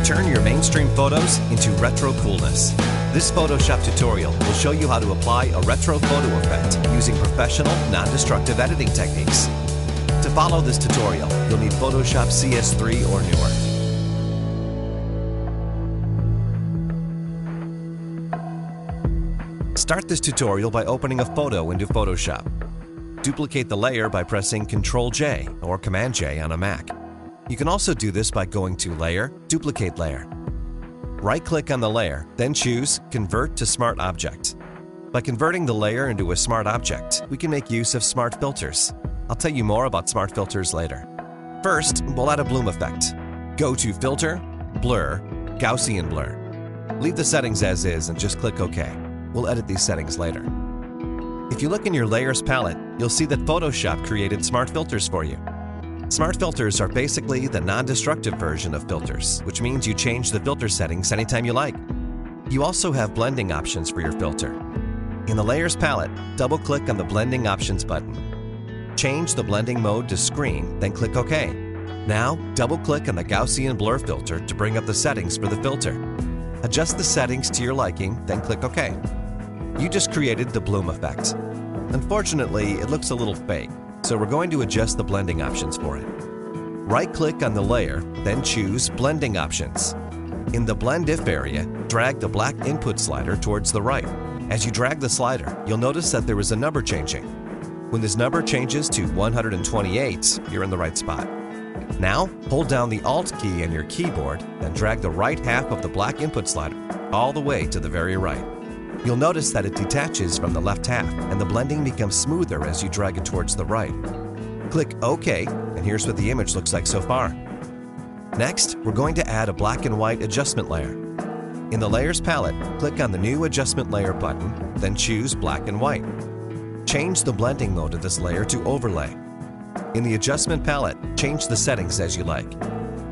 Turn your mainstream photos into retro coolness. This Photoshop tutorial will show you how to apply a retro photo effect using professional, non-destructive editing techniques. To follow this tutorial, you'll need Photoshop CS3 or newer. Start this tutorial by opening a photo into Photoshop. Duplicate the layer by pressing Ctrl-J or Command-J on a Mac. You can also do this by going to Layer, Duplicate Layer. Right-click on the layer, then choose Convert to Smart Object. By converting the layer into a smart object, we can make use of smart filters. I'll tell you more about smart filters later. First, we'll add a bloom effect. Go to Filter, Blur, Gaussian Blur. Leave the settings as is and just click OK. We'll edit these settings later. If you look in your Layers palette, you'll see that Photoshop created smart filters for you. Smart filters are basically the non-destructive version of filters, which means you change the filter settings anytime you like. You also have blending options for your filter. In the Layers palette, double-click on the Blending Options button. Change the blending mode to Screen, then click OK. Now, double-click on the Gaussian Blur filter to bring up the settings for the filter. Adjust the settings to your liking, then click OK. You just created the bloom effect. Unfortunately, it looks a little fake, so we're going to adjust the blending options for it. Right-click on the layer, then choose Blending Options. In the Blend If area, drag the black input slider towards the right. As you drag the slider, you'll notice that there is a number changing. When this number changes to 128, you're in the right spot. Now, hold down the Alt key on your keyboard, then drag the right half of the black input slider all the way to the very right. You'll notice that it detaches from the left half, and the blending becomes smoother as you drag it towards the right. Click OK, and here's what the image looks like so far. Next, we're going to add a black and white adjustment layer. In the Layers palette, click on the New Adjustment Layer button, then choose Black and White. Change the blending mode of this layer to Overlay. In the Adjustment palette, change the settings as you like.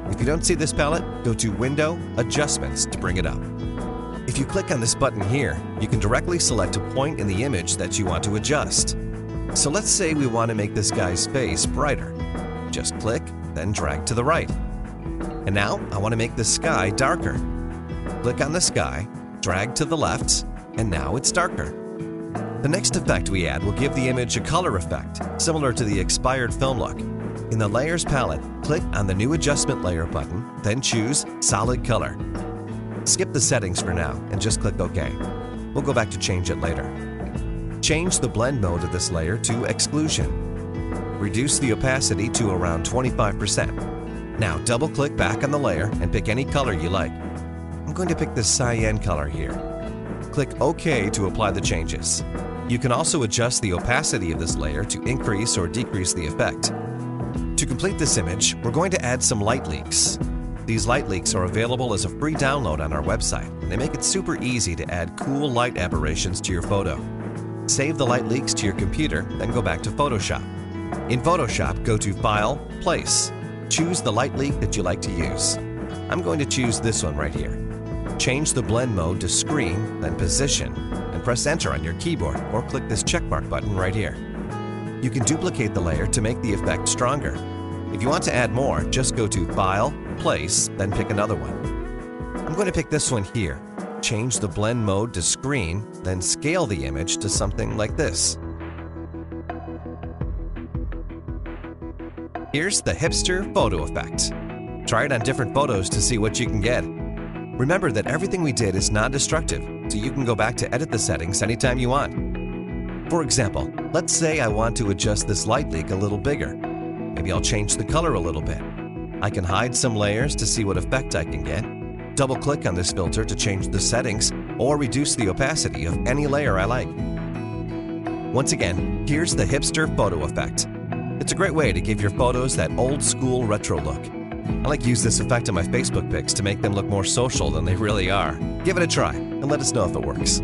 If you don't see this palette, go to Window, Adjustments to bring it up. If you click on this button here, you can directly select a point in the image that you want to adjust. So let's say we want to make this guy's face brighter. Just click, then drag to the right. And now I want to make the sky darker. Click on the sky, drag to the left, and now it's darker. The next effect we add will give the image a color effect, similar to the expired film look. In the Layers palette, click on the New Adjustment Layer button, then choose Solid Color. Skip the settings for now and just click OK. We'll go back to change it later. Change the blend mode of this layer to Exclusion. Reduce the opacity to around 25%. Now double-click back on the layer and pick any color you like. I'm going to pick the cyan color here. Click OK to apply the changes. You can also adjust the opacity of this layer to increase or decrease the effect. To complete this image, we're going to add some light leaks. These light leaks are available as a free download on our website, and they make it super easy to add cool light aberrations to your photo. Save the light leaks to your computer, then go back to Photoshop. In Photoshop, go to File, Place. Choose the light leak that you like to use. I'm going to choose this one right here. Change the blend mode to Screen, then Position, and press Enter on your keyboard or click this checkmark button right here. You can duplicate the layer to make the effect stronger. If you want to add more, just go to File, Place, then pick another one. I'm going to pick this one here. Change the blend mode to Screen, then scale the image to something like this. Here's the Hipster photo effect. Try it on different photos to see what you can get. Remember that everything we did is non-destructive, so you can go back to edit the settings anytime you want. For example, let's say I want to adjust this light leak a little bigger. Maybe I'll change the color a little bit. I can hide some layers to see what effect I can get. Double-click on this filter to change the settings or reduce the opacity of any layer I like. Once again, here's the Hipster photo effect. It's a great way to give your photos that old-school retro look. I like to use this effect on my Facebook pics to make them look more social than they really are. Give it a try and let us know if it works.